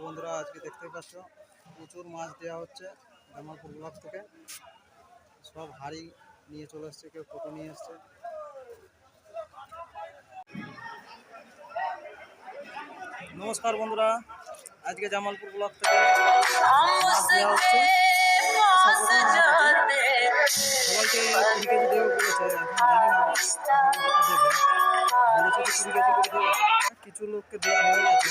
বন্ধুরা আজকে দেখতেই পাচ্ছ প্রচুর মাছ দেওয়া হচ্ছে জামালপুর ব্লক থেকে। সব হাড়ি নিয়ে চলে এসছে, কেউ টোটো নিয়ে এসছে। নমস্কার বন্ধুরা, আজকে জামালপুর ব্লক থেকে মাছ দেওয়া হচ্ছে। সবাইকে 20 কেজি দেবে বলেছে, এখন জানি না বলেছে তো 20 কেজি করে দেবে। কিছু লোককে দেওয়া হয়ে গেছে,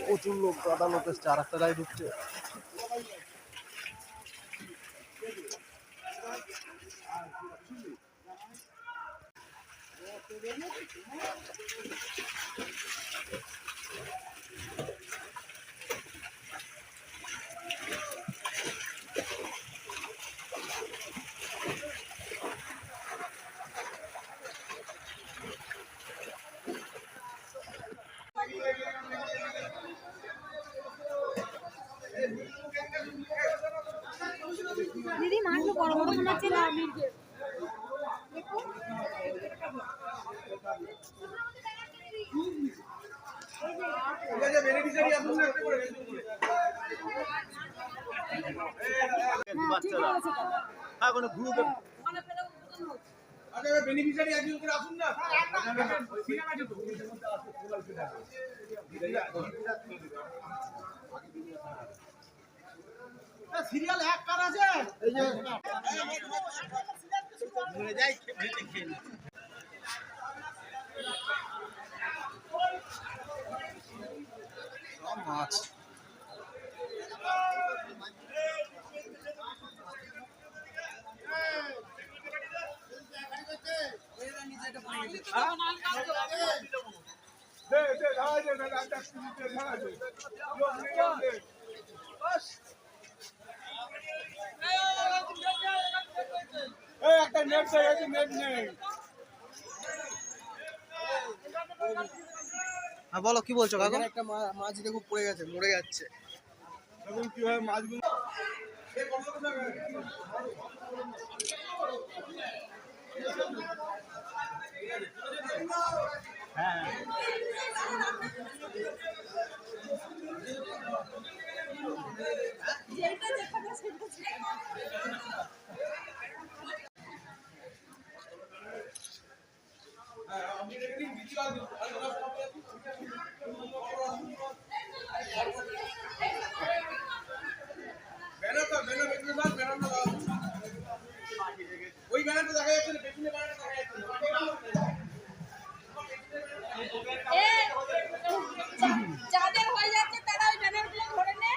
প্রচুর লোক গাদা লোক এসছে, আর একটা গাড়ি ঢুকছে। দিদি মাছগুলো বড় বড় মনে হচ্ছে না? বেনিফিশিয়ারি একজন করে আসুন না। সিরিয়াল এক কার আছে, এই যে মরে যাই খেয়ে মাছ একটা নেট নেট নেই। বলো কি বলছো কাকা? একটা মাছ দেখো পড়ে গেছে, মরে যাচ্ছে। এখন কিভাবে মাছগুলো ওই ব্যানারটা দেখা যাচ্ছে না, পেছনে ব্যানারটা দেখা যাচ্ছে না। যাদের হয়ে যাচ্ছে তারা ওই ব্যানারগুলো ধরে নে।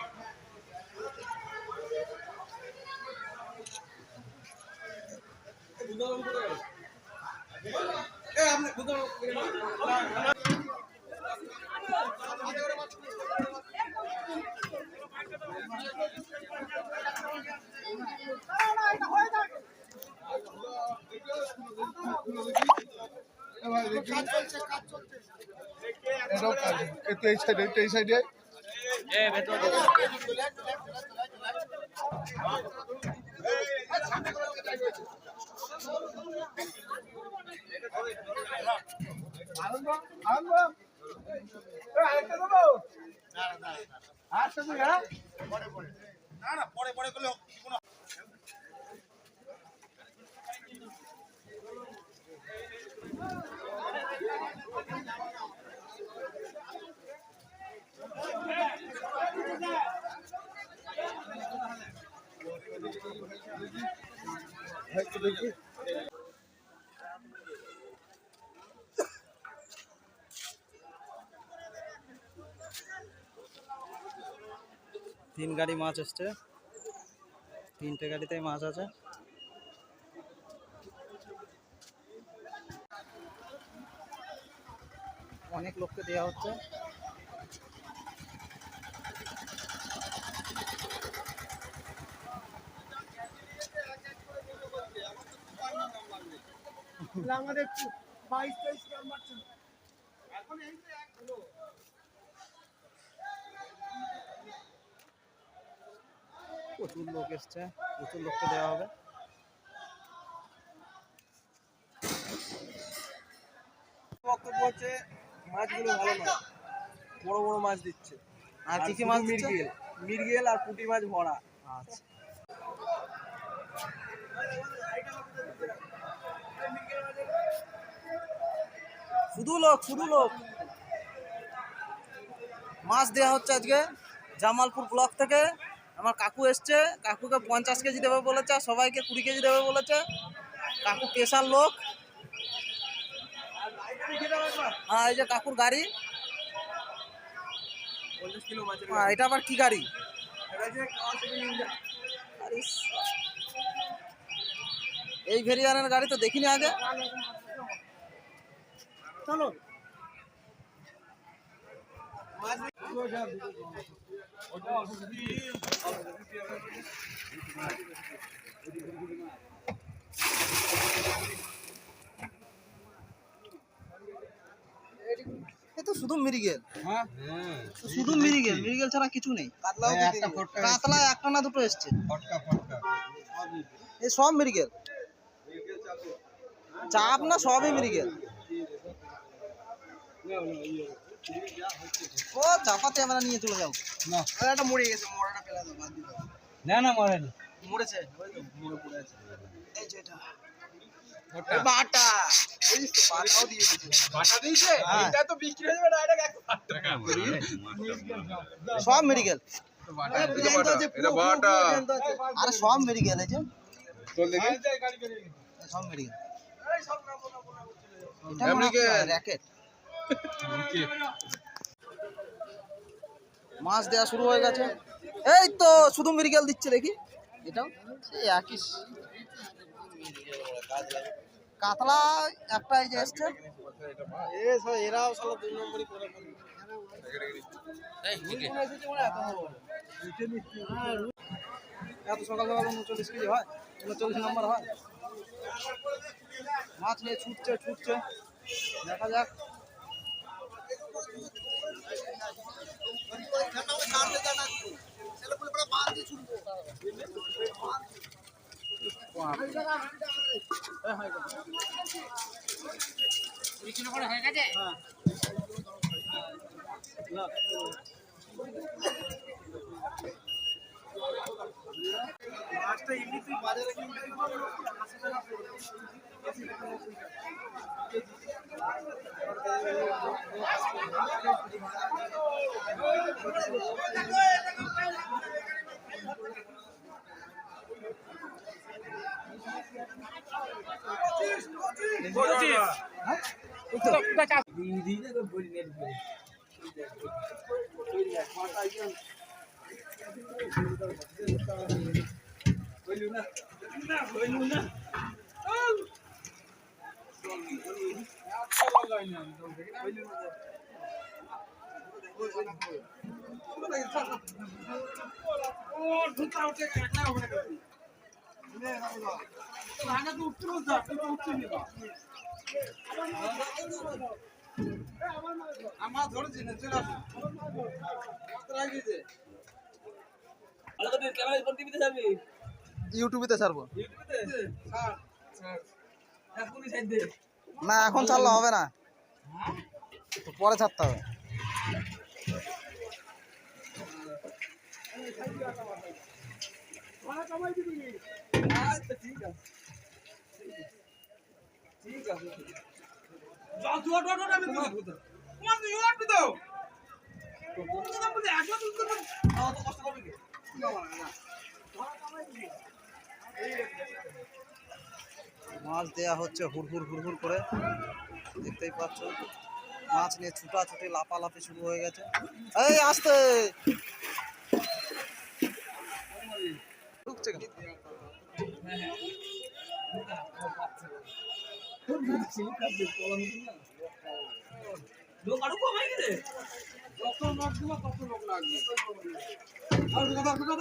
এই সাইডে পরে পরে করলে দেখি তিন গাড়ি মাছ এসছে, তিনটে গাড়িতেই মাছ আছে। অনেক লোককে দেওয়া হচ্ছে। আমাদের 22-23 নাম্বার ছিল এখন এই তো এক হলো। প্রচুর লোক এসছে, প্রচুর লোককে দেওয়া হবে। বক্তব্য হচ্ছে মাছগুলো ভালো নয়, বড় বড় মাছ দিচ্ছে। আর কি কি মাছ দিচ্ছে? মৃগেল, মৃগেল আর পুঁটি মাছ ভরা। আচ্ছা, শুধু লোক, শুধু লোক। মাছ দেওয়া হচ্ছে আজকে জামালপুর ব্লক থেকে। আমার কাকু এসছে, কাকুকে 50 কেজি দেবে বলেছে, আর সবাইকে 20 কেজি দেবে বলেছে। কাকু পেশার লোক। হ্যাঁ, এই যে কাকুর গাড়ি। 50 কিলো মাছের হ্যাঁ, এটা আবার কি গাড়ি? আরে এই ভেরিয়ানের গাড়ি তো দেখিনি আগে। চলো এ তো শুধু মৃগেল। হ্যাঁ শুধু মৃগেল, মৃগেল ছাড়া কিছু নেই। কাতলাও কাতলা একটা না দুটো এসছে। ফটকা ফটকা এই সব মৃগেল, চাপ না, সবই মৃগেল। ও চাপাতে আমরা নিয়ে চলে যাবো। না এটা মরে গেছে, মরাটা ফেলা দাও, বাদ দিতে হবে। না না মরেনি মরেছে, ওই তো মরে পড়ে আছে। এই যে এটা ফটকা বাটা, এই তো বাটাও দিয়ে দিয়েছে। বাটা দিয়েছে হ্যাঁ। এটা তো বিক্রি হয়ে যাবে ডাইরেক্ট 1 টাকা সব মৃগেল। বাটা এটা বাটা আরে সব মৃগেল, এই যে চল দেখি এই সব মৃগেল। মৃগেল। র্যাকেট মাছ দেওয়া শুরু হয়ে গেছে। এই তো শুধু মৃগেল দিচ্ছে, দেখি এটাও সেই একই। কাতলা একটা এই যে এসছে। এরাও শালা 2 নম্বরই করে ফেলবে। এত সকাল সকাল 39 কেজি হয়, 39 নম্বর হয়। মাছ নিয়ে ছুটছে ছুটছে, দেখা যাক। মাছটা এমনি তুই বাজারে কিনতে 80 টাকা পড়বে। আমার ধরেছি না, চলে আসুন। ইউটিউবে ছাড়বো না, এখন ছাড়লে হবে না, পরে ছাড়তে হবে। মাছ দেয়া হচ্ছে হুড়হুড় হুড়হুড় করে, দেখতেই পাচ্ছ। মাছ নিয়ে ছুটাছুটি লাফালাফি শুরু হয়ে গেছে। এই আসতে ঢুকছে কেন? লোক আরো কমাই গেছে। যত লোক দিবা তত লোক লাগবে। আর কথা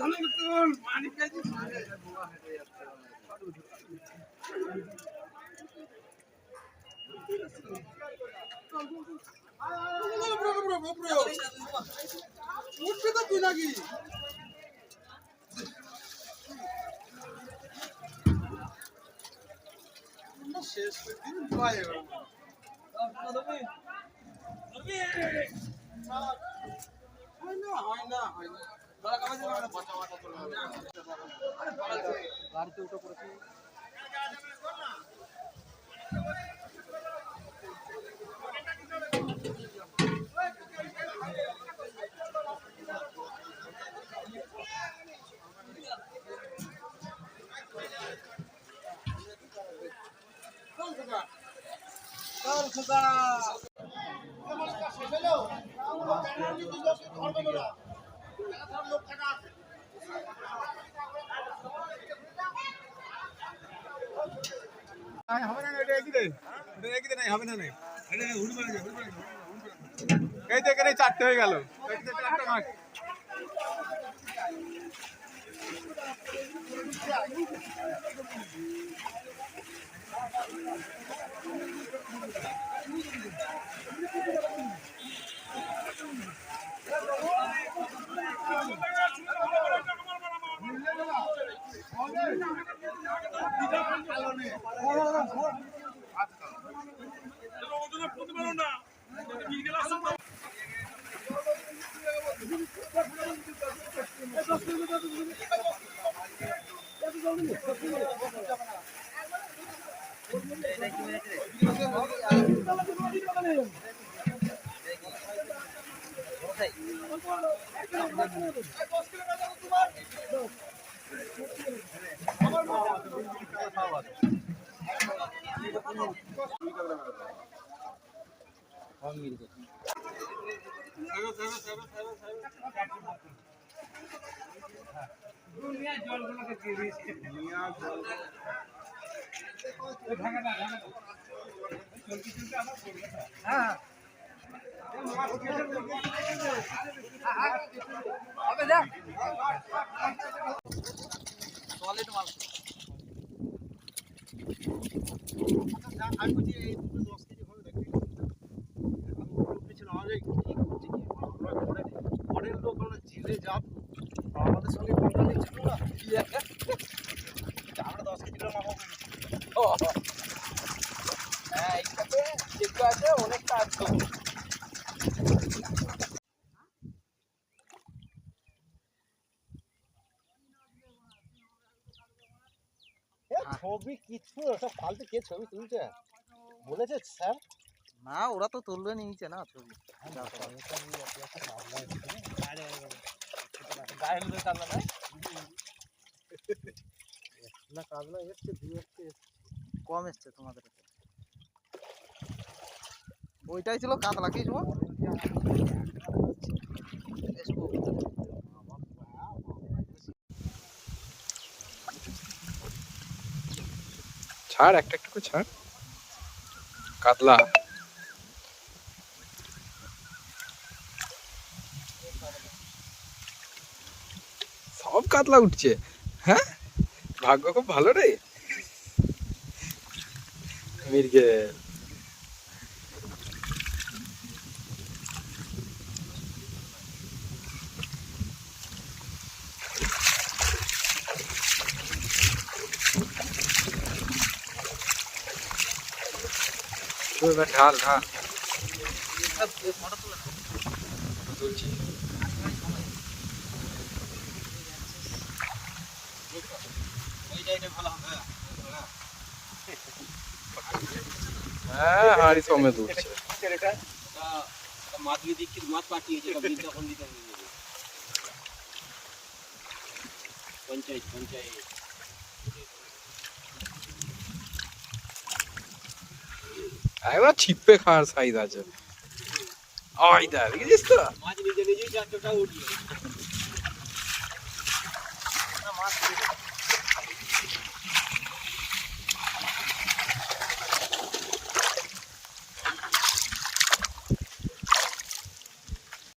ভালো মতন মানিক কাছে উঠছে তো তুই নাকি? শেষ করে দিন হয় না হয় না হয় না গাড়িতে উঠে পড়েছি। হবে না এটা একই রে এটা একই রে নাই হবে না নাই এটা উড়ে পড়ে যাবে এই থেকে রে চারটে হয়ে গেল এই থেকে একটা মাছ সলিড মাল। আমি বলছি এই 10 কেজি হবে দেখি আমি উঠেছিল আগে কি করছি কি আমরা পরের লোক আমরা জিলে যাব আমাদের সঙ্গে কথা নিচ্ছিল না আমরা 10 কেজি করে মাপা হ্যাঁ এইটাতে যেটা আছে অনেকটা আছে। ছবি কিছু সব ফালতু কে ছবি তুলছে বলেছে স্যার না ওরা তো তুলবে নিয়েছে না ছবি। না কাজলা এসছে দুই এসছে কম এসছে তোমাদের কাছে। ওইটাই ছিল কাতলা কি সময় ছাড় একটা একটা করে ছাড় কাতলা সব কাতলা উঠছে। হ্যাঁ ভাগ্য খুব ভালো রে মির্গে। ঢাল ঢাল তুলছি। হ্যাঁ হাড়ি সমেত উঠছে। মাছ দিয়ে দিচ্ছি মাছ পাঠিয়েছে তখন দিতে পঞ্চায়েত একবার ছিপে খাওয়ার সাইজ আছে। ওই দেখ দেখেছিস তো মাছ নিজে নিজেই 4টা উঠলো আসছে